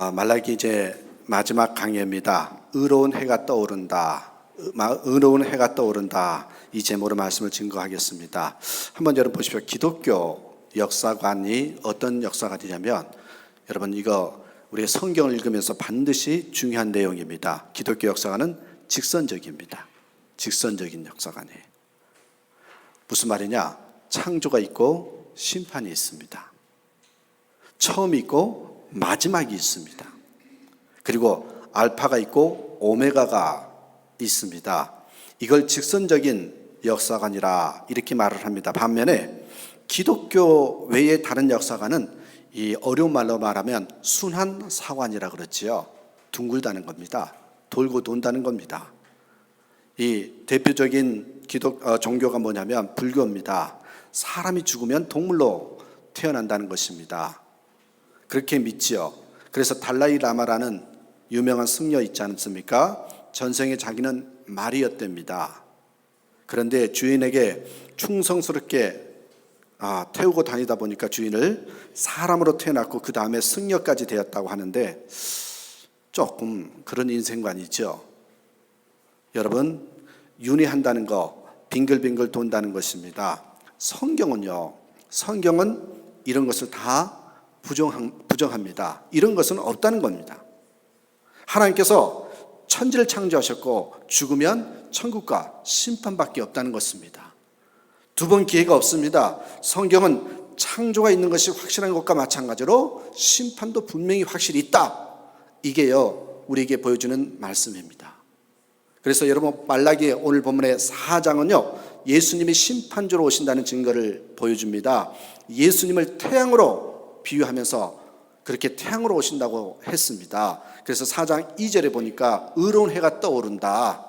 말라기 이제 마지막 강의입니다. 의로운 해가 떠오른다. 의로운 해가 떠오른다. 이 제목으로 말씀을 증거하겠습니다. 한번 여러분 보십시오. 기독교 역사관이 어떤 역사관이냐면, 여러분 이거 우리가 성경을 읽으면서 반드시 중요한 내용입니다. 기독교 역사관은 직선적입니다. 직선적인 역사관이에요. 무슨 말이냐? 창조가 있고 심판이 있습니다. 처음이 있고 마지막이 있습니다. 그리고 알파가 있고 오메가가 있습니다. 이걸 직선적인 역사관이라 이렇게 말을 합니다. 반면에 기독교 외의 다른 역사관은 이 어려운 말로 말하면 순환 사관이라 그렇지요. 둥글다는 겁니다. 돌고 돈다는 겁니다. 이 대표적인 종교가 뭐냐면 불교입니다. 사람이 죽으면 동물로 태어난다는 것입니다. 그렇게 믿지요. 그래서 달라이 라마라는 유명한 승려 있지 않습니까? 전생에 자기는 말이었답니다. 그런데 주인에게 충성스럽게 태우고 다니다 보니까 주인을 사람으로 태어났고 그 다음에 승려까지 되었다고 하는데 조금 그런 인생관이죠. 여러분, 윤회한다는 거, 빙글빙글 돈다는 것입니다. 성경은요, 성경은 이런 것을 다 부정합니다. 이런 것은 없다는 겁니다. 하나님께서 천지를 창조하셨고 죽으면 천국과 심판밖에 없다는 것입니다. 두 번 기회가 없습니다. 성경은 창조가 있는 것이 확실한 것과 마찬가지로 심판도 분명히 확실히 있다. 이게요, 우리에게 보여주는 말씀입니다. 그래서 여러분 말라기 오늘 본문의 4장은요, 예수님이 심판주로 오신다는 증거를 보여줍니다. 예수님을 태양으로 비유하면서 그렇게 태양으로 오신다고 했습니다. 그래서 4장 2절에 보니까 의로운 해가 떠오른다.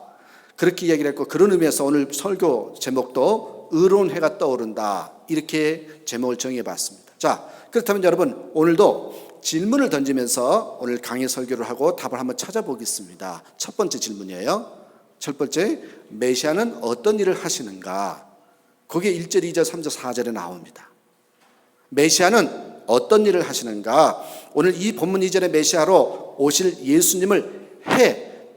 그렇게 이야기를 했고, 그런 의미에서 오늘 설교 제목도 의로운 해가 떠오른다. 이렇게 제목을 정해봤습니다. 자, 그렇다면 여러분 오늘도 질문을 던지면서 오늘 강의 설교를 하고 답을 한번 찾아보겠습니다. 첫 번째 질문이에요. 첫 번째, 메시아는 어떤 일을 하시는가? 그게 1절, 2절, 3절, 4절에 나옵니다. 메시아는 어떤 일을 하시는가? 오늘 이 본문 2절의 메시아로 오실 예수님을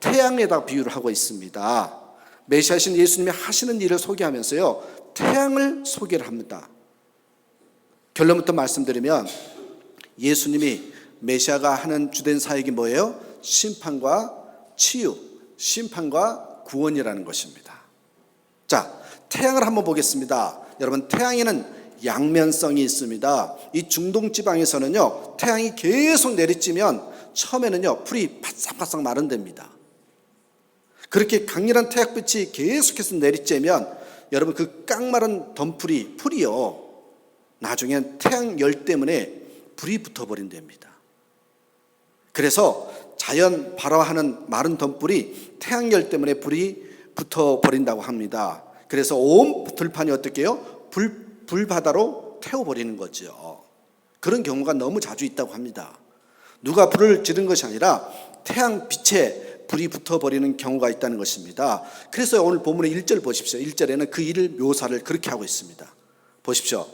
태양에다 비유를 하고 있습니다. 메시아신 예수님이 하시는 일을 소개하면서요, 태양을 소개를 합니다. 결론부터 말씀드리면 예수님이 메시아가 하는 주된 사역이 뭐예요? 심판과 치유, 심판과 구원이라는 것입니다. 자, 태양을 한번 보겠습니다. 여러분, 태양에는 양면성이 있습니다. 이 중동 지방에서는요, 태양이 계속 내리쬐면 처음에는요, 풀이 바싹바싹 마른답니다. 그렇게 강렬한 태양빛이 계속해서 내리쬐면 여러분 그 깡마른 풀이요, 나중엔 태양열 때문에 불이 붙어버린답니다. 그래서 자연 발화하는 마른 덤불이 태양열 때문에 불이 붙어버린다고 합니다. 그래서 온 들판이 어떻게 해요? 불바다로 태워버리는 거죠. 그런 경우가 너무 자주 있다고 합니다. 누가 불을 지른 것이 아니라 태양빛에 불이 붙어버리는 경우가 있다는 것입니다. 그래서 오늘 본문의 1절 보십시오. 1절에는 그 일을 묘사를 그렇게 하고 있습니다. 보십시오.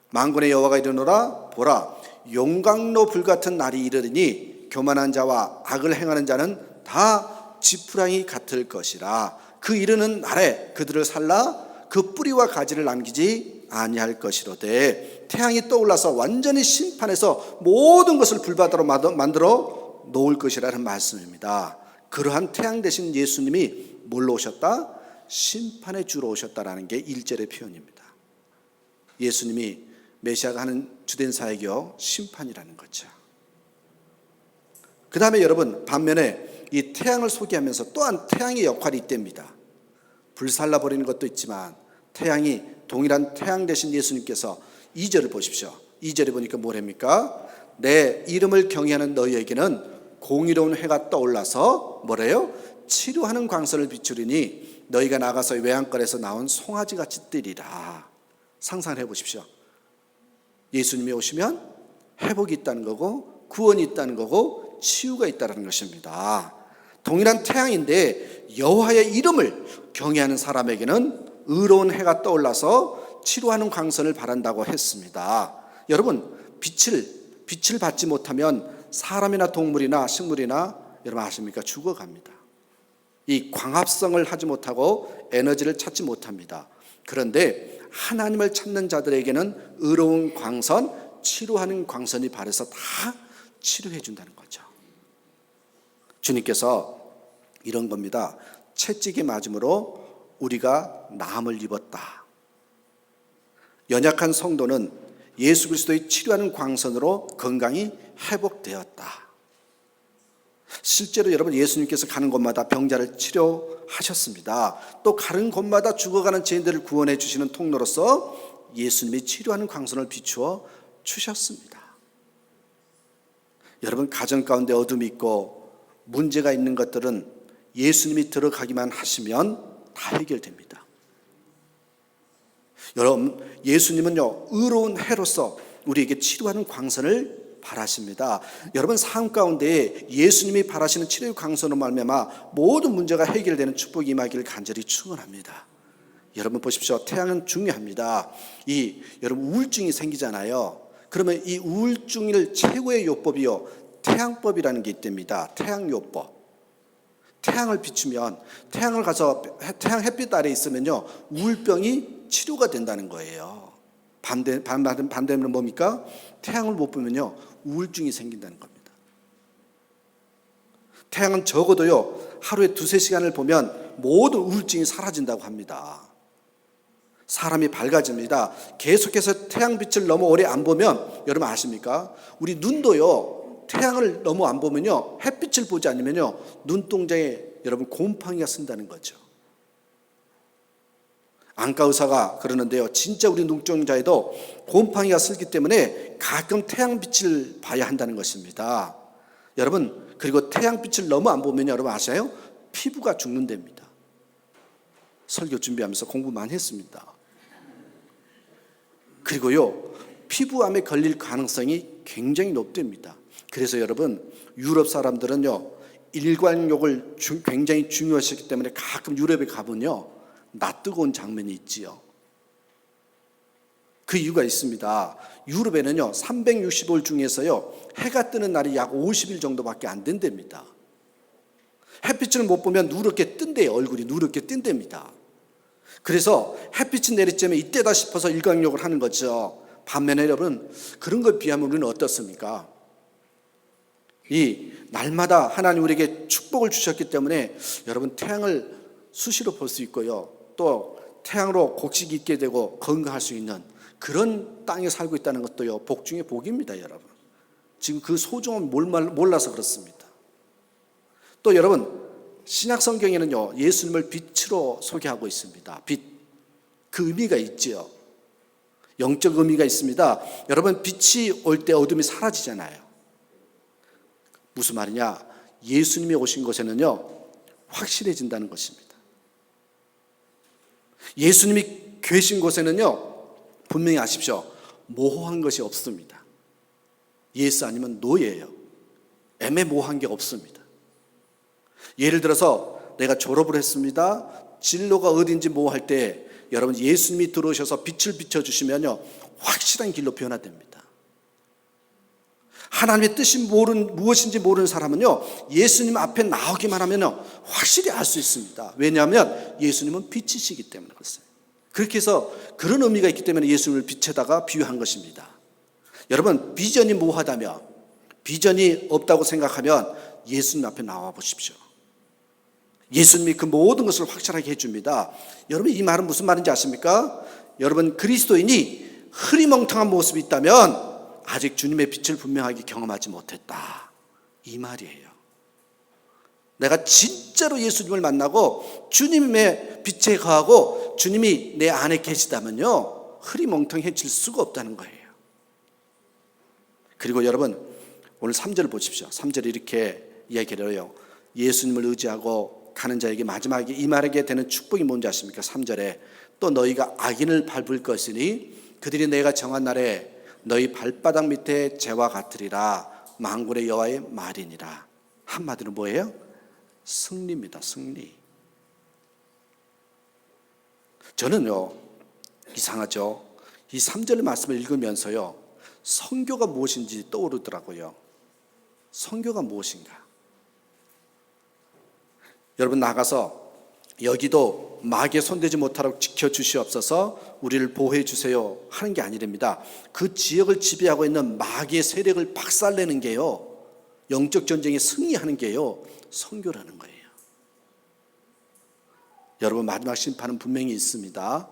만군의 여호와가 이르노라, 보라, 용광로 불같은 날이 이르리니 교만한 자와 악을 행하는 자는 다 지푸라기 같을 것이라. 그 이르는 날에 그들을 살라 그 뿌리와 가지를 남기지 아니할 것이로되. 태양이 떠올라서 완전히 심판해서 모든 것을 불바다로 만들어 놓을 것이라는 말씀입니다. 그러한 태양 대신 예수님이 뭘로 오셨다? 심판의 주로 오셨다라는 게 1절의 표현입니다. 예수님이 메시아가 하는 주된 사역이요, 심판이라는 거죠. 그 다음에 여러분, 반면에 이 태양을 소개하면서 또한 태양의 역할이 있답니다. 불살라 버리는 것도 있지만 태양이, 동일한 태양 대신 예수님께서 2절을 보십시오. 2절에 보니까 뭐랍니까? 내 이름을 경외하는 너희에게는 공의로운 해가 떠올라서 뭐래요? 치료하는 광선을 비추리니 너희가 나가서 외양간에서 나온 송아지같이 뜨리라. 상상해 보십시오. 예수님이 오시면 회복이 있다는 거고 구원이 있다는 거고 치유가 있다는 것입니다. 동일한 태양인데 여호와의 이름을 경외하는 사람에게는 의로운 해가 떠올라서 치료하는 광선을 바란다고 했습니다. 여러분, 빛을 받지 못하면 사람이나 동물이나 식물이나 여러분 아십니까? 죽어갑니다. 이 광합성을 하지 못하고 에너지를 찾지 못합니다. 그런데 하나님을 찾는 자들에게는 의로운 광선, 치료하는 광선이 발해서 다 치료해 준다는 거죠. 주님께서 이런 겁니다. 채찍이 맞음으로 우리가 나음을 입었다. 연약한 성도는 예수 그리스도의 치료하는 광선으로 건강이 회복되었다. 실제로 여러분 예수님께서 가는 곳마다 병자를 치료하셨습니다. 또 가는 곳마다 죽어가는 죄인들을 구원해 주시는 통로로서 예수님이 치료하는 광선을 비추어 주셨습니다. 여러분 가정 가운데 어둠이 있고 문제가 있는 것들은 예수님이 들어가기만 하시면 다 해결됩니다. 여러분 예수님은요 의로운 해로서 우리에게 치료하는 광선을 바라십니다. 여러분 삶 가운데 예수님이 바라시는 치료의 광선으로 말미암아 모든 문제가 해결되는 축복이 임하기를 간절히 축원합니다. 여러분 보십시오. 태양은 중요합니다. 여러분 우울증이 생기잖아요. 그러면 이 우울증을 최고의 요법이요 태양법이라는 게 있답니다. 태양요법. 태양을 비추면 태양을 가서 태양 햇빛 아래 있으면요 우울병이 치료가 된다는 거예요. 반대는 뭡니까? 태양을 못 보면요 우울증이 생긴다는 겁니다. 태양은 적어도요 하루에 2-3시간을 보면 모든 우울증이 사라진다고 합니다. 사람이 밝아집니다. 계속해서 태양빛을 너무 오래 안 보면 여러분 아십니까? 우리 눈도요 태양을 너무 안 보면요 햇빛을 보지 않으면요 눈동자에 여러분 곰팡이가 쓴다는 거죠. 안과 의사가 그러는데요 진짜 우리 눈동자에도 곰팡이가 슬기 때문에 가끔 태양빛을 봐야 한다는 것입니다. 여러분 그리고 태양빛을 너무 안 보면 여러분 아세요? 피부가 죽는답니다. 설교 준비하면서 공부 많이 했습니다. 그리고요 피부암에 걸릴 가능성이 굉장히 높답니다. 그래서 여러분 유럽 사람들은요 일광욕을 굉장히 중요하시기 때문에 가끔 유럽에 가면요 낯 뜨거운 장면이 있지요. 그 이유가 있습니다. 유럽에는요 365일 중에서요 해가 뜨는 날이 약 50일 정도밖에 안 된답니다. 햇빛을 못 보면 누렇게 뜬대요. 얼굴이 누렇게 뜬답니다. 그래서 햇빛이 내리쬐면 이때다 싶어서 일광욕을 하는 거죠. 반면에 여러분 그런 걸 비하면 우리는 어떻습니까? 이 날마다 하나님 우리에게 축복을 주셨기 때문에 여러분 태양을 수시로 볼 수 있고요. 또 태양으로 곡식 있게 되고 건강할 수 있는 그런 땅에 살고 있다는 것도요 복 중에 복입니다. 여러분 지금 그 소중함을 몰라서 그렇습니다. 또 여러분 신약 성경에는요 예수님을 빛으로 소개하고 있습니다. 빛, 그 의미가 있지요. 영적 의미가 있습니다. 여러분 빛이 올 때 어둠이 사라지잖아요. 무슨 말이냐? 예수님이 오신 곳에는요 확실해진다는 것입니다. 예수님이 계신 곳에는요 분명히 아십시오. 모호한 것이 없습니다. 예수 아니면 노예예요. 애매모호한 게 없습니다. 예를 들어서 내가 졸업을 했습니다. 진로가 어딘지 모호할 때 여러분 예수님이 들어오셔서 빛을 비춰주시면요 확실한 길로 변화됩니다. 하나님의 뜻이 무엇인지 모르는 사람은요 예수님 앞에 나오기만 하면요 확실히 알 수 있습니다. 왜냐하면 예수님은 빛이시기 때문에 그렇어요. 그렇게 해서 그런 의미가 있기 때문에 예수님을 빛에다가 비유한 것입니다. 여러분 비전이 모호하다면, 비전이 없다고 생각하면 예수님 앞에 나와 보십시오. 예수님이 그 모든 것을 확실하게 해줍니다. 여러분 이 말은 무슨 말인지 아십니까? 여러분 그리스도인이 흐리멍텅한 모습이 있다면 아직 주님의 빛을 분명하게 경험하지 못했다, 이 말이에요. 내가 진짜로 예수님을 만나고 주님의 빛에 거하고 주님이 내 안에 계시다면요 흐리멍텅해질 수가 없다는 거예요. 그리고 여러분 오늘 3절을 보십시오. 3절에 이렇게 이야기를 해요. 예수님을 의지하고 가는 자에게 마지막에 임하게 되는 축복이 뭔지 아십니까? 3절에 또 너희가 악인을 밟을 것이니 그들이 내가 정한 날에 너희 발바닥 밑에 재와 같으리라. 만군의 여호와의 말이니라. 한마디로 뭐예요? 승리입니다. 승리. 저는요 이상하죠. 이 3절 말씀을 읽으면서요 성교가 무엇인지 떠오르더라고요. 선교가 무엇인가? 여러분 나가서 여기도 마귀에 손대지 못하도록 지켜주시옵소서, 우리를 보호해 주세요 하는 게 아니랍니다. 그 지역을 지배하고 있는 마귀의 세력을 박살내는 게요, 영적 전쟁에 승리하는 게요, 선교라는 거예요. 여러분 마지막 심판은 분명히 있습니다.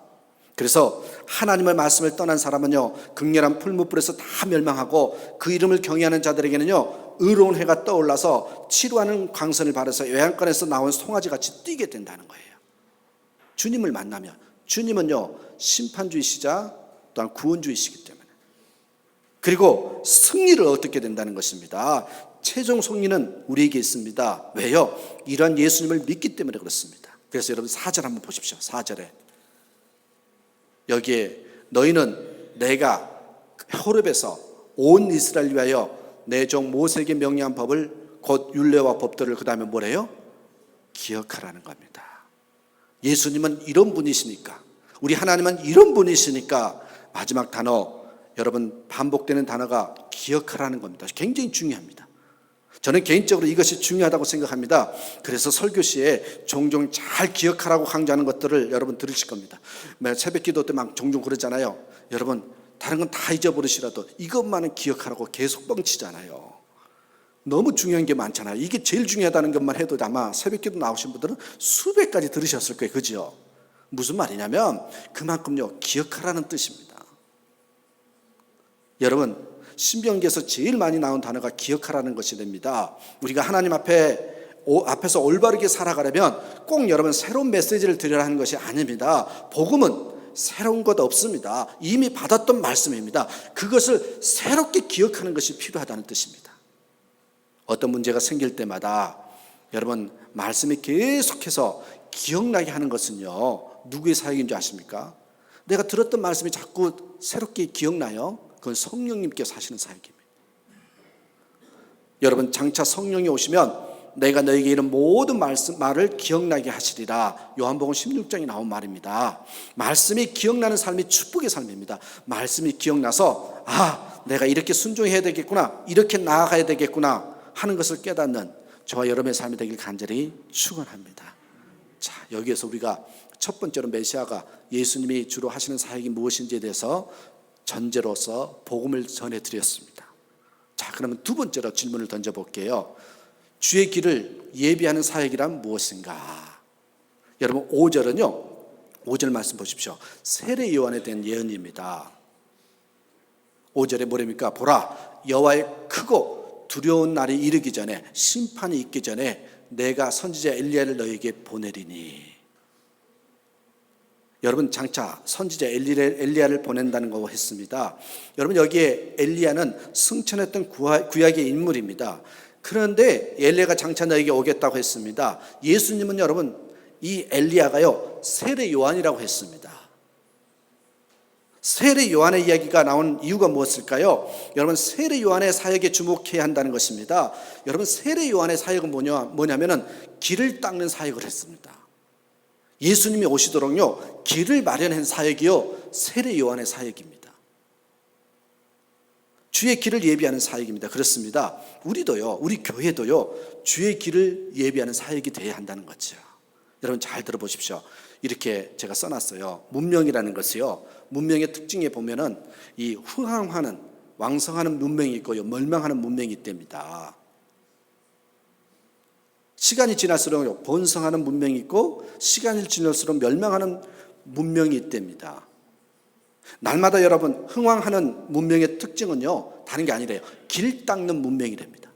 그래서 하나님의 말씀을 떠난 사람은요, 극렬한 풀무불에서 다 멸망하고, 그 이름을 경외하는 자들에게는요 의로운 해가 떠올라서 치루하는 광선을 발해서 외양간에서 나온 송아지같이 뛰게 된다는 거예요. 주님을 만나면, 주님은요 심판주이시자 또한 구원주이시기 때문에, 그리고 승리를 얻게 된다는 것입니다. 최종 승리는 우리에게 있습니다. 왜요? 이러한 예수님을 믿기 때문에 그렇습니다. 그래서 여러분 4절 한번 보십시오. 4절에 여기에 너희는 내가 호렙에서 온 이스라엘 위하여 내 종 모세에게 명령한 법을, 곧 율례와 법들을 그 다음에 뭐래요? 기억하라는 겁니다. 예수님은 이런 분이시니까, 우리 하나님은 이런 분이시니까 마지막 단어, 여러분 반복되는 단어가 기억하라는 겁니다. 굉장히 중요합니다. 저는 개인적으로 이것이 중요하다고 생각합니다. 그래서 설교 시에 종종 잘 기억하라고 강조하는 것들을 여러분 들으실 겁니다. 새벽 기도 때 막 종종 그러잖아요. 여러분 다른 건 다 잊어버리시라도 이것만은 기억하라고 계속 뻥치잖아요. 너무 중요한 게 많잖아요. 이게 제일 중요하다는 것만 해도 아마 새벽 기도 나오신 분들은 수백 가지 들으셨을 거예요. 그죠? 무슨 말이냐면 그만큼요 기억하라는 뜻입니다. 여러분 신명기에서 제일 많이 나온 단어가 기억하라는 것이 됩니다. 우리가 하나님 앞에서 올바르게 살아가려면 꼭 여러분 새로운 메시지를 드려야 하는 것이 아닙니다. 복음은 새로운 것 없습니다. 이미 받았던 말씀입니다. 그것을 새롭게 기억하는 것이 필요하다는 뜻입니다. 어떤 문제가 생길 때마다 여러분 말씀이 계속해서 기억나게 하는 것은요 누구의 사역인 줄 아십니까? 내가 들었던 말씀이 자꾸 새롭게 기억나요? 그건 성령님께서 하시는 사역입니다. 여러분 장차 성령이 오시면 내가 너에게 이런 모든 말을 기억나게 하시리라, 요한복음 16장에 나온 말입니다. 말씀이 기억나는 삶이 축복의 삶입니다. 말씀이 기억나서 내가 이렇게 순종해야 되겠구나, 이렇게 나아가야 되겠구나 하는 것을 깨닫는 저와 여러분의 삶이 되길 간절히 축원합니다. 자, 여기에서 우리가 첫 번째로 메시아가 예수님이 주로 하시는 사역이 무엇인지에 대해서 전제로서 복음을 전해드렸습니다. 자, 그러면 두 번째로 질문을 던져볼게요. 주의 길을 예비하는 사역이란 무엇인가? 여러분 5절은요 5절 말씀 보십시오. 세례 요한에 대한 예언입니다. 5절에 뭐랍니까? 보라, 여호와의 크고 두려운 날이 이르기 전에, 심판이 있기 전에 내가 선지자 엘리야를 너에게 보내리니. 여러분 장차 선지자 엘리야를 보낸다는 거 했습니다. 여러분 여기에 엘리야는 승천했던 구약의 인물입니다. 그런데 엘리야가 장차 너에게 오겠다고 했습니다. 예수님은 여러분 이 엘리야가요 세례 요한이라고 했습니다. 세례 요한의 이야기가 나온 이유가 무엇일까요? 여러분 세례 요한의 사역에 주목해야 한다는 것입니다. 여러분 세례 요한의 사역은 뭐냐면은 길을 닦는 사역을 했습니다. 예수님이 오시도록요 길을 마련한 사역이요 세례 요한의 사역입니다. 주의 길을 예비하는 사역입니다. 그렇습니다. 우리도요, 우리 교회도요 주의 길을 예비하는 사역이 되어야 한다는 거죠. 여러분 잘 들어보십시오. 이렇게 제가 써놨어요. 문명이라는 것이요, 문명의 특징에 보면은 이 흥황하는, 왕성하는 문명이 있고요, 멸망하는 문명이 있답니다. 시간이 지날수록 번성하는 문명이 있고 시간이 지날수록 멸망하는 문명이 있답니다. 날마다 여러분 흥왕하는 문명의 특징은요 다른 게 아니래요. 길 닦는 문명이랍니다.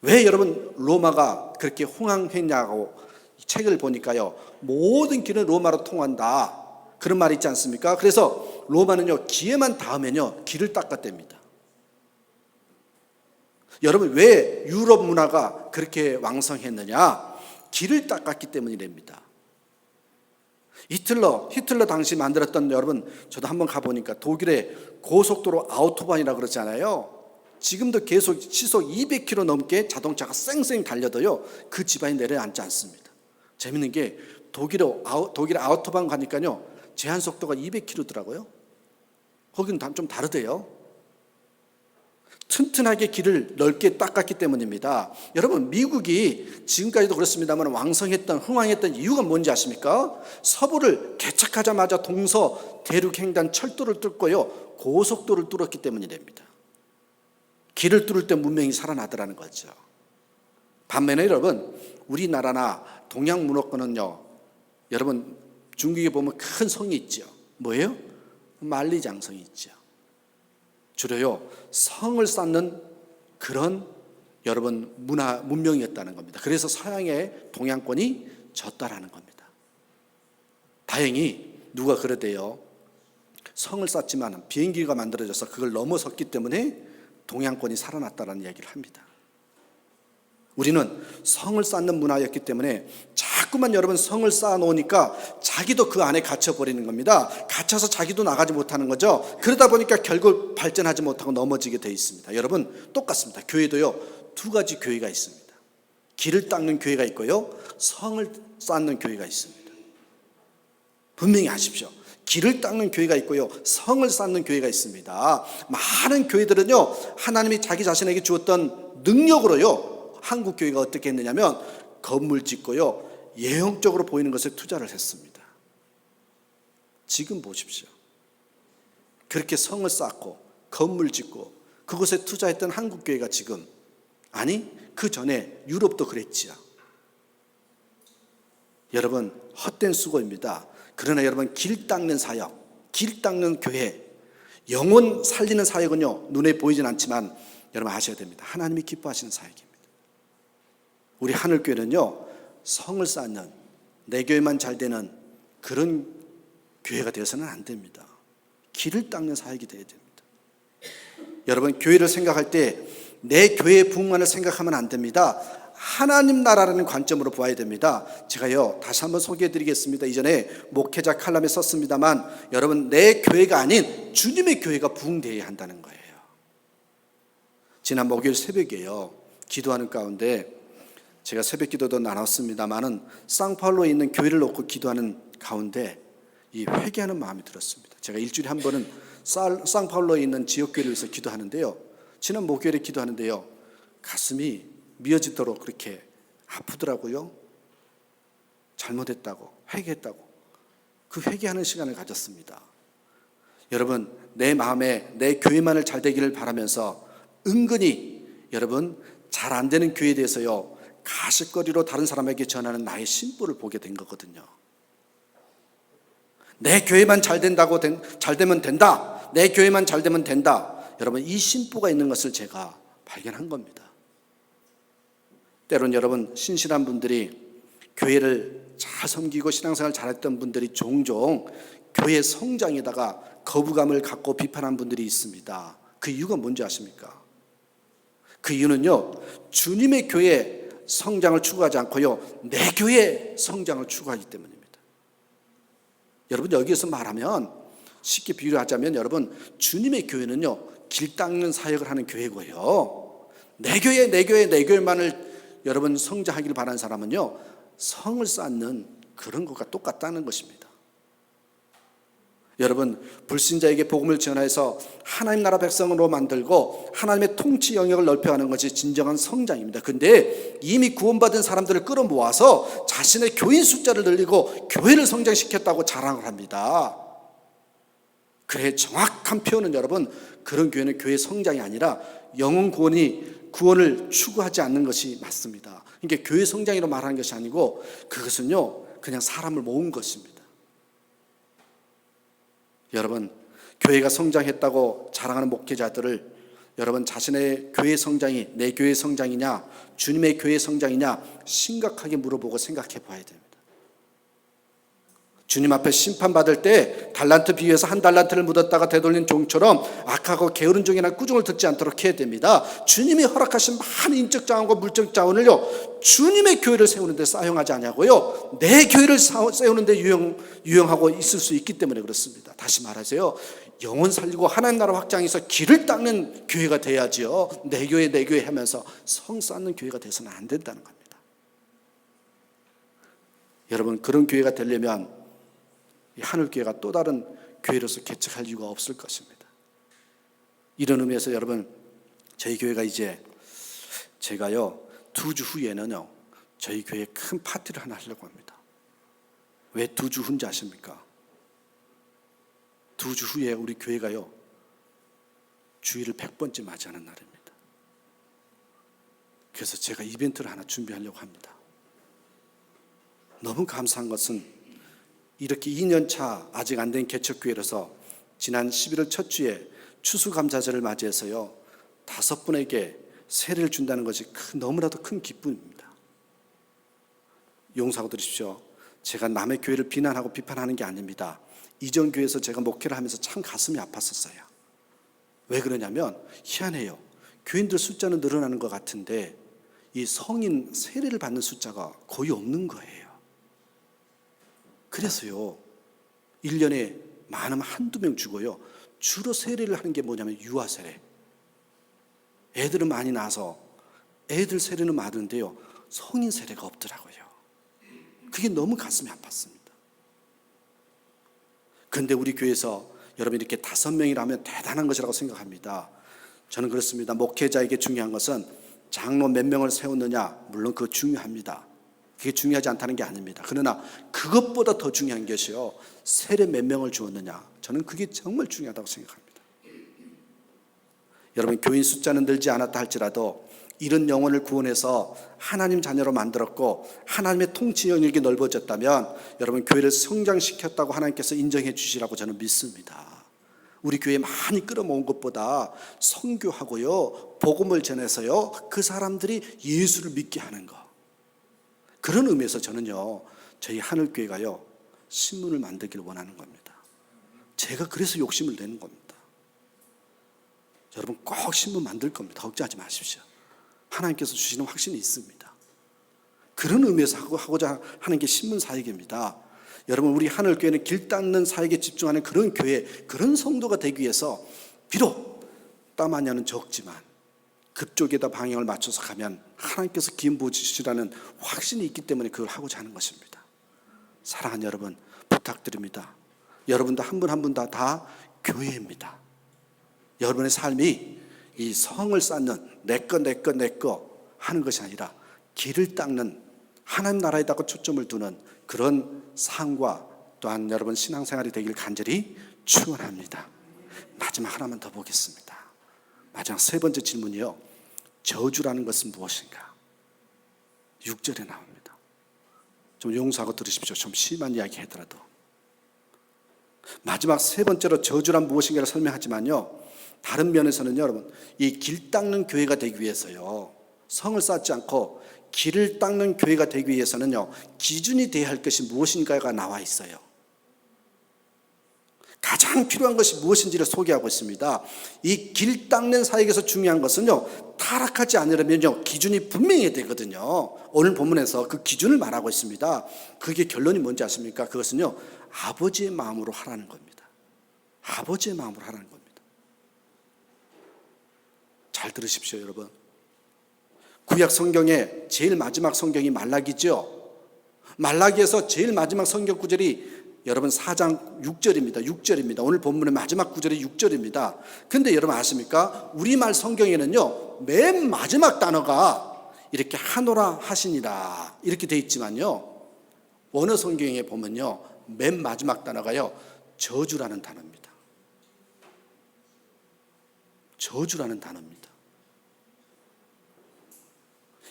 왜 여러분 로마가 그렇게 흥왕했냐고 책을 보니까요 모든 길은 로마로 통한다 그런 말이 있지 않습니까? 그래서 로마는요 기회만 닿으면요 길을 닦았답니다. 여러분 왜 유럽 문화가 그렇게 왕성했느냐? 길을 닦았기 때문이랍니다. 히틀러 당시 만들었던, 여러분 저도 한번 가보니까 독일의 고속도로 아우토반이라고 그러잖아요. 지금도 계속 시속 200km 넘게 자동차가 쌩쌩 달려도요 그 지반이 내려앉지 않습니다. 재밌는 게 독일 아우토반 가니까요 제한 속도가 200km더라고요. 거기는 좀 다르대요. 튼튼하게 길을 넓게 닦았기 때문입니다. 여러분, 미국이 지금까지도 그렇습니다만 왕성했던, 흥왕했던 이유가 뭔지 아십니까? 서부를 개척하자마자 동서 대륙 횡단 철도를 뚫고요, 고속도로를 뚫었기 때문이 됩니다. 길을 뚫을 때 문명이 살아나더라는 거죠. 반면에 여러분, 우리나라나 동양 문화권은요, 여러분 중국에 보면 큰 성이 있죠. 뭐예요? 만리장성이 있죠. 주로요, 성을 쌓는 그런 여러분 문명이었다는 겁니다. 그래서 서양의 동양권이 졌다라는 겁니다. 다행히 누가 그러대요. 성을 쌓지만 비행기가 만들어져서 그걸 넘어섰기 때문에 동양권이 살아났다라는 얘기를 합니다. 우리는 성을 쌓는 문화였기 때문에 자꾸만 여러분 성을 쌓아 놓으니까 자기도 그 안에 갇혀버리는 겁니다. 갇혀서 자기도 나가지 못하는 거죠. 그러다 보니까 결국 발전하지 못하고 넘어지게 돼 있습니다. 여러분, 똑같습니다. 교회도요, 두 가지 교회가 있습니다. 길을 닦는 교회가 있고요, 성을 쌓는 교회가 있습니다. 분명히 아십시오. 길을 닦는 교회가 있고요, 성을 쌓는 교회가 있습니다. 많은 교회들은요, 하나님이 자기 자신에게 주었던 능력으로요, 한국 교회가 어떻게 했느냐면 건물 짓고요, 예형적으로 보이는 것에 투자를 했습니다. 지금 보십시오. 그렇게 성을 쌓고 건물 짓고 그곳에 투자했던 한국 교회가 지금, 아니 그 전에 유럽도 그랬지요. 여러분, 헛된 수고입니다. 그러나 여러분, 길 닦는 사역, 길 닦는 교회, 영혼 살리는 사역은요, 눈에 보이진 않지만 여러분 아셔야 됩니다. 하나님이 기뻐하시는 사역입니다. 우리 하늘교회는요, 성을 쌓는, 내 교회만 잘 되는 그런 교회가 되어서는 안 됩니다. 길을 닦는 사역이 되어야 됩니다. 여러분, 교회를 생각할 때 내 교회의 부흥만을 생각하면 안 됩니다. 하나님 나라라는 관점으로 보아야 됩니다. 제가요, 다시 한번 소개해 드리겠습니다. 이전에 목회자 칼럼에 썼습니다만, 여러분, 내 교회가 아닌 주님의 교회가 부흥되어야 한다는 거예요. 지난 목요일 새벽에요, 기도하는 가운데 제가 새벽 기도도 나눴습니다만은 상파울로에 있는 교회를 놓고 기도하는 가운데 이 회개하는 마음이 들었습니다. 제가 일주일에 한 번은 상파울로에 있는 지역교회를 위해서 기도하는데요, 지난 목요일에 기도하는데요, 가슴이 미어지도록 그렇게 아프더라고요. 잘못했다고, 회개했다고. 그 회개하는 시간을 가졌습니다. 여러분, 내 마음에 내 교회만을 잘 되기를 바라면서 은근히 여러분, 잘 안 되는 교회에 대해서요, 가십거리로 다른 사람에게 전하는 나의 심보를 보게 된 거거든요. 내 교회만 잘 되면 된다. 내 교회만 잘 되면 된다. 여러분, 이 심보가 있는 것을 제가 발견한 겁니다. 때론 여러분, 신실한 분들이, 교회를 잘 섬기고 신앙생활 잘했던 분들이 종종 교회 성장에다가 거부감을 갖고 비판한 분들이 있습니다. 그 이유가 뭔지 아십니까? 그 이유는요, 주님의 교회 성장을 추구하지 않고요, 내 교회 성장을 추구하기 때문입니다. 여러분, 여기에서 말하면, 쉽게 비유하자면 여러분, 주님의 교회는요, 길 닦는 사역을 하는 교회고요, 내 교회만을 여러분 성장하기를 바라는 사람은요, 성을 쌓는 그런 것과 똑같다는 것입니다. 여러분, 불신자에게 복음을 전해서 하나님 나라 백성으로 만들고 하나님의 통치 영역을 넓혀가는 것이 진정한 성장입니다. 근데 이미 구원받은 사람들을 끌어모아서 자신의 교인 숫자를 늘리고 교회를 성장시켰다고 자랑을 합니다. 그래, 정확한 표현은 여러분, 그런 교회는 교회 성장이 아니라 영혼 구원을 추구하지 않는 것이 맞습니다. 그러니까 교회 성장이라고 말하는 것이 아니고 그것은요, 그냥 사람을 모은 것입니다. 여러분, 교회가 성장했다고 자랑하는 목회자들을 여러분 자신의 교회 성장이 내 교회 성장이냐 주님의 교회 성장이냐 심각하게 물어보고 생각해 봐야 됩니다. 주님 앞에 심판받을 때 달란트 비유에서 한 달란트를 묻었다가 되돌린 종처럼 악하고 게으른 종이나 꾸중을 듣지 않도록 해야 됩니다. 주님이 허락하신 많은 인적 자원과 물적 자원을요, 주님의 교회를 세우는 데 사용하지 않냐고요, 내 교회를 세우는 데 유용하고 있을 수 있기 때문에 그렇습니다. 다시 말하세요, 영혼 살리고 하나님 나라 확장해서 길을 닦는 교회가 돼야지요, 내 교회 하면서 성 쌓는 교회가 돼서는 안 된다는 겁니다. 여러분, 그런 교회가 되려면 이 하늘교회가 또 다른 교회로서 개척할 이유가 없을 것입니다. 이런 의미에서 여러분, 저희 교회가 이제 제가요 2주 후에는요 저희 교회에 큰 파티를 하나 하려고 합니다. 왜 2주 후인지 아십니까? 2주 후에 우리 교회가요 주일을 100번째 맞이하는 날입니다. 그래서 제가 이벤트를 하나 준비하려고 합니다. 너무 감사한 것은 이렇게 2년차 아직 안 된 개척교회로서 지난 11월 첫 주에 추수감사절을 맞이해서요 5분에게 세례를 준다는 것이 너무나도 큰 기쁨입니다. 용서하고 들으십시오. 제가 남의 교회를 비난하고 비판하는 게 아닙니다. 이전 교회에서 제가 목회를 하면서 참 가슴이 아팠었어요. 왜 그러냐면 희한해요. 교인들 숫자는 늘어나는 것 같은데 이 성인 세례를 받는 숫자가 거의 없는 거예요. 그래서요 1년에 많으면 한두 명 주고요 주로 세례를 하는 게 뭐냐면 유아 세례. 애들은 많이 나서 애들 세례는 많은데요 성인 세례가 없더라고요. 그게 너무 가슴이 아팠습니다. 그런데 우리 교회에서 여러분 이렇게 5명이라면 대단한 것이라고 생각합니다. 저는 그렇습니다. 목회자에게 중요한 것은 장로 몇 명을 세웠느냐, 물론 그거 중요합니다. 그게 중요하지 않다는 게 아닙니다. 그러나 그것보다 더 중요한 것이요 세례 몇 명을 주었느냐, 저는 그게 정말 중요하다고 생각합니다. 여러분 교인 숫자는 늘지 않았다 할지라도 이런 영혼을 구원해서 하나님 자녀로 만들었고 하나님의 통치 영역이 넓어졌다면 여러분 교회를 성장시켰다고 하나님께서 인정해 주시라고 저는 믿습니다. 우리 교회에 많이 끌어모은 것보다 선교하고요 복음을 전해서요 그 사람들이 예수를 믿게 하는 것, 그런 의미에서 저는요 저희 하늘교회가요 신문을 만들기를 원하는 겁니다. 제가 그래서 욕심을 내는 겁니다. 여러분 꼭 신문 만들 겁니다. 걱정하지 마십시오. 하나님께서 주시는 확신이 있습니다. 그런 의미에서 하고자 하는 게 신문 사역입니다. 여러분 우리 하늘교회는 길 닦는 사역에 집중하는 그런 교회, 그런 성도가 되기 위해서 비록 땀 한야는 적지만 그쪽에다 방향을 맞춰서 가면 하나님께서 기름 부으시라는 확신이 있기 때문에 그걸 하고자 하는 것입니다. 사랑하는 여러분 부탁드립니다. 여러분도 한 분 한 분 다 교회입니다. 여러분의 삶이 이 성을 쌓는 내 거 하는 것이 아니라 길을 닦는 하나님 나라에다가 초점을 두는 그런 삶과 또한 여러분 신앙생활이 되길 간절히 축원합니다. 마지막 하나만 더 보겠습니다. 마지막 3번째 질문이요. 저주라는 것은 무엇인가? 6절에 나옵니다. 좀 용서하고 들으십시오. 좀 심한 이야기 하더라도. 마지막 3번째로 저주란 무엇인가를 설명하지만요. 다른 면에서는요, 여러분, 이 길 닦는 교회가 되기 위해서요, 성을 쌓지 않고 길을 닦는 교회가 되기 위해서는요, 기준이 되어야 할 것이 무엇인가가 나와 있어요. 가장 필요한 것이 무엇인지를 소개하고 있습니다. 이 길 닦는 사역에서 중요한 것은요, 타락하지 않으려면요, 기준이 분명해야 되거든요. 오늘 본문에서 그 기준을 말하고 있습니다. 그게 결론이 뭔지 아십니까? 그것은요, 아버지의 마음으로 하라는 겁니다. 아버지의 마음으로 하라는 겁니다. 잘 들으십시오, 여러분. 구약 성경의 제일 마지막 성경이 말라기죠. 말라기에서 제일 마지막 성경 구절이 여러분 4장 6절입니다. 오늘 본문의 마지막 구절이 6절입니다. 근데 여러분 아십니까? 우리말 성경에는요, 맨 마지막 단어가 이렇게 하노라 하시니라 이렇게 돼 있지만요, 원어 성경에 보면요, 맨 마지막 단어가요, 저주라는 단어입니다. 저주라는 단어입니다.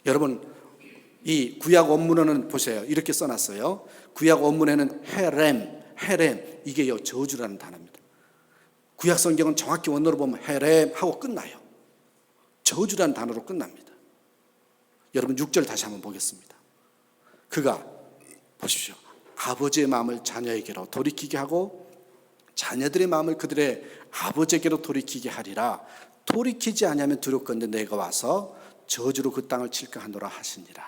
여러분 이 구약 원문에는 보세요. 이렇게 써놨어요. 구약 원문에는 헤렘 이게요 저주라는 단어입니다. 구약 성경은 정확히 원어로 보면 헤렘 하고 끝나요. 저주라는 단어로 끝납니다. 여러분 6절 다시 한번 보겠습니다. 그가 보십시오. 아버지의 마음을 자녀에게로 돌이키게 하고 자녀들의 마음을 그들의 아버지에게로 돌이키게 하리라. 돌이키지 아니하면 두렵건대 내가 와서 저주로 그 땅을 칠까 하노라 하시니라.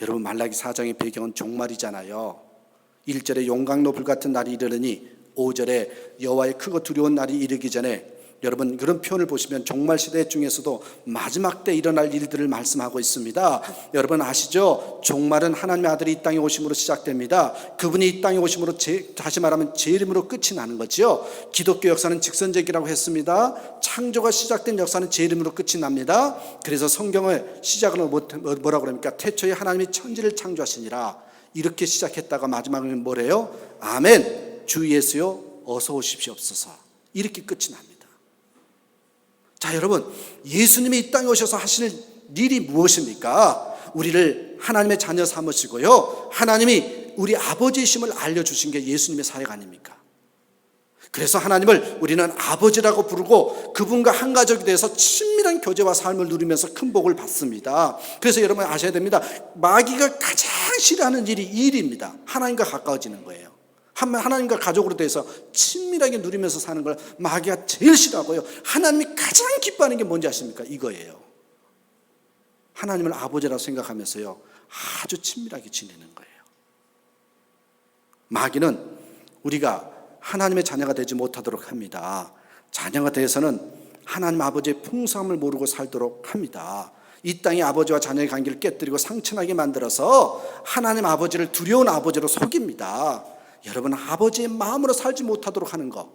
여러분 말라기 4장의 배경은 종말이잖아요. 1절에 용광로 불같은 날이 이르르니 5절에 여호와의 크고 두려운 날이 이르기 전에 여러분 그런 표현을 보시면 종말 시대 중에서도 마지막 때 일어날 일들을 말씀하고 있습니다. 여러분 아시죠? 종말은 하나님의 아들이 이 땅에 오심으로 시작됩니다. 그분이 이 땅에 오심으로 다시 말하면 재림으로 끝이 나는 거죠. 기독교 역사는 직선적이라고 했습니다. 창조가 시작된 역사는 재림으로 끝이 납니다. 그래서 성경을 시작을 뭐라고 그럽니까? 태초에 하나님이 천지를 창조하시니라 이렇게 시작했다가 마지막에 뭐래요? 아멘 주 예수여 어서 오십시옵소서 이렇게 끝이 납니다. 자 여러분 예수님이 이 땅에 오셔서 하실 일이 무엇입니까? 우리를 하나님의 자녀 삼으시고요 하나님이 우리 아버지이심을 알려주신 게 예수님의 사역 아닙니까? 그래서 하나님을 우리는 아버지라고 부르고 그분과 한 가족이 돼서 친밀한 교제와 삶을 누리면서 큰 복을 받습니다. 그래서 여러분 아셔야 됩니다. 마귀가 가장 싫어하는 일이 이 일입니다. 하나님과 가까워지는 거예요. 하나님과 가족으로 돼서 친밀하게 누리면서 사는 걸 마귀가 제일 싫어하고요. 하나님이 가장 기뻐하는 게 뭔지 아십니까? 이거예요. 하나님을 아버지라고 생각하면서요 아주 친밀하게 지내는 거예요. 마귀는 우리가 하나님의 자녀가 되지 못하도록 합니다. 자녀가 되어서는 하나님 아버지의 풍성함을 모르고 살도록 합니다. 이 땅의 아버지와 자녀의 관계를 깨뜨리고 상처나게 만들어서 하나님 아버지를 두려운 아버지로 속입니다. 여러분 아버지의 마음으로 살지 못하도록 하는 것.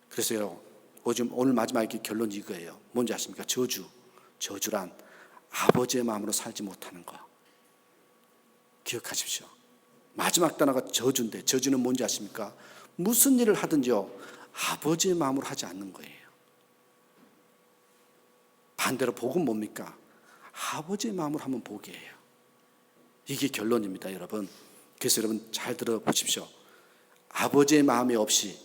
그래서요 오늘 마지막 결론이 이거예요. 뭔지 아십니까? 저주란 아버지의 마음으로 살지 못하는 것. 기억하십시오. 마지막 단어가 저주인데 저주는 뭔지 아십니까? 무슨 일을 하든지요 아버지의 마음으로 하지 않는 거예요. 반대로 복은 뭡니까? 아버지의 마음으로 하면 복이에요. 이게 결론입니다 여러분. 그래서 여러분 잘 들어보십시오. 아버지의 마음이 없이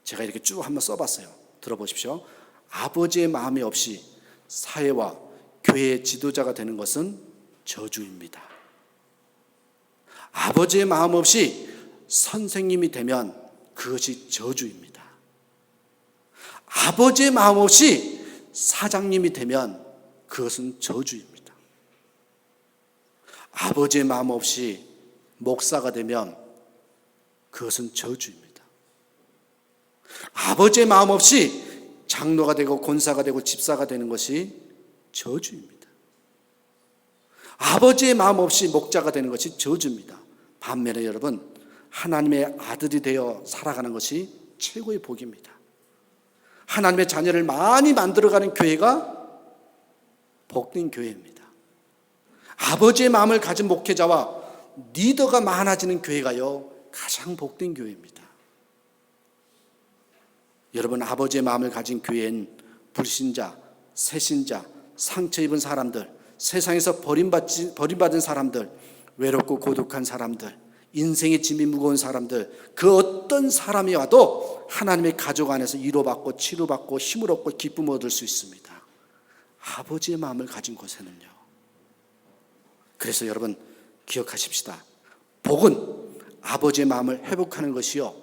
제가 이렇게 쭉 한번 써봤어요. 들어보십시오. 아버지의 마음이 없이 사회와 교회의 지도자가 되는 것은 저주입니다. 아버지의 마음 없이 선생님이 되면 그것이 저주입니다. 아버지의 마음 없이 사장님이 되면 그것은 저주입니다. 아버지의 마음 없이 목사가 되면 그것은 저주입니다. 아버지의 마음 없이 장로가 되고 권사가 되고 집사가 되는 것이 저주입니다. 아버지의 마음 없이 목자가 되는 것이 저주입니다. 반면에 여러분 하나님의 아들이 되어 살아가는 것이 최고의 복입니다. 하나님의 자녀를 많이 만들어가는 교회가 복된 교회입니다. 아버지의 마음을 가진 목회자와 리더가 많아지는 교회가요 가장 복된 교회입니다. 여러분 아버지의 마음을 가진 교회엔 불신자, 새신자, 상처 입은 사람들, 세상에서 버림받은 사람들, 외롭고 고독한 사람들, 인생의 짐이 무거운 사람들, 그 어떤 사람이 와도 하나님의 가족 안에서 위로받고 치료받고 힘을 얻고 기쁨을 얻을 수 있습니다. 아버지의 마음을 가진 곳에는요. 그래서 여러분 기억하십시다. 복은 아버지의 마음을 회복하는 것이요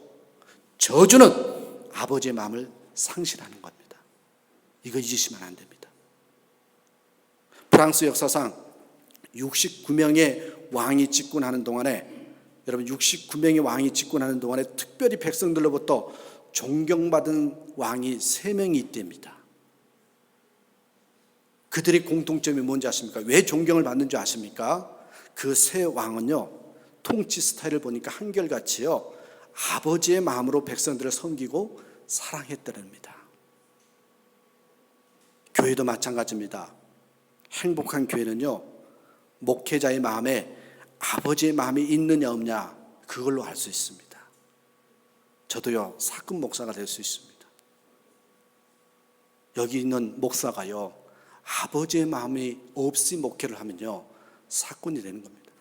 저주는 아버지의 마음을 상실하는 겁니다. 이거 잊으시면 안 됩니다. 프랑스 역사상 69명의 왕이 집권하는 동안에 여러분 69명의 왕이 집권하는 동안에 특별히 백성들로부터 존경받은 왕이 3명이 있답니다. 그들의 공통점이 뭔지 아십니까? 왜 존경을 받는 줄 아십니까? 그 세 왕은요 통치 스타일을 보니까 한결같이요 아버지의 마음으로 백성들을 섬기고 사랑했더랍니다. 교회도 마찬가지입니다. 행복한 교회는요 목회자의 마음에 아버지의 마음이 있느냐 없냐 그걸로 알 수 있습니다. 저도요 사금 목사가 될 수 있습니다. 여기 있는 목사가요 아버지의 마음이 없이 목회를 하면요 사건이 되는 겁니다.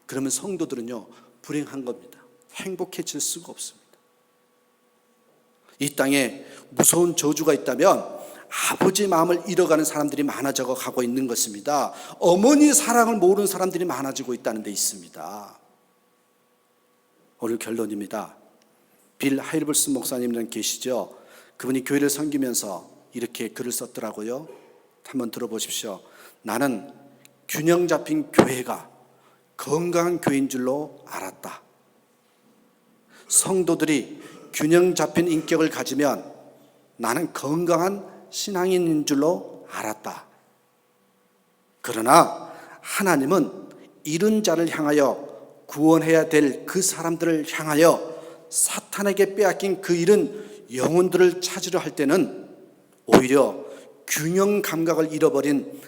그러면 성도들은요 불행한 겁니다. 행복해질 수가 없습니다. 이 땅에 무서운 저주가 있다면 아버지의 마음을 잃어가는 사람들이 많아져 가고 있는 것입니다. 어머니의 사랑을 모르는 사람들이 많아지고 있다는 데 있습니다. 오늘 결론입니다. 빌 하이버스 목사님은 계시죠? 그분이 교회를 섬기면서 이렇게 글을 썼더라고요. 한번 들어보십시오. 나는 균형 잡힌 교회가 건강한 교회인 줄로 알았다. 성도들이 균형 잡힌 인격을 가지면 나는 건강한 신앙인인 줄로 알았다. 그러나 하나님은 이른 자를 향하여 구원해야 될 그 사람들을 향하여 사탄에게 빼앗긴 그 잃은 영혼들을 찾으려 할 때는 오히려 균형 감각을 잃어버린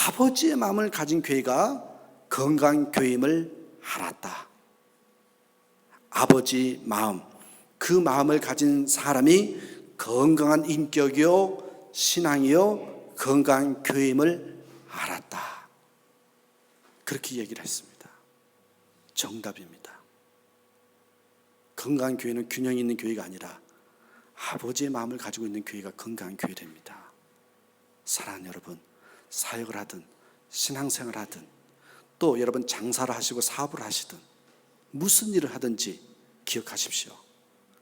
아버지의 마음을 가진 교회가 건강한 교회임을 알았다. 아버지 마음, 그 마음을 가진 사람이 건강한 인격이요 신앙이요 건강한 교회임을 알았다. 그렇게 얘기를 했습니다. 정답입니다. 건강한 교회는 균형 있는 교회가 아니라 아버지의 마음을 가지고 있는 교회가 건강한 교회랍니다. 사랑하는 여러분, 사역을 하든 신앙생활을 하든 또 여러분 장사를 하시고 사업을 하시든 무슨 일을 하든지 기억하십시오.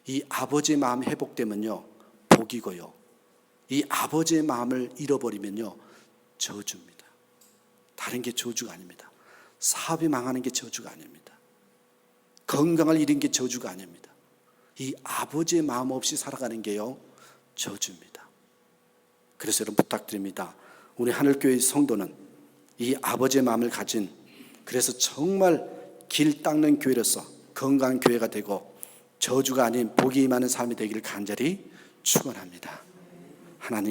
이 아버지의 마음이 회복되면요 복이고요, 이 아버지의 마음을 잃어버리면요 저주입니다. 다른 게 저주가 아닙니다. 사업이 망하는 게 저주가 아닙니다. 건강을 잃은 게 저주가 아닙니다. 이 아버지의 마음 없이 살아가는 게요 저주입니다. 그래서 여러분 부탁드립니다. 우리 하늘교회 성도는 이 아버지의 마음을 가진, 그래서 정말 길 닦는 교회로서 건강한 교회가 되고 저주가 아닌 복이 임하는 삶이 되기를 간절히 축원합니다. 하나님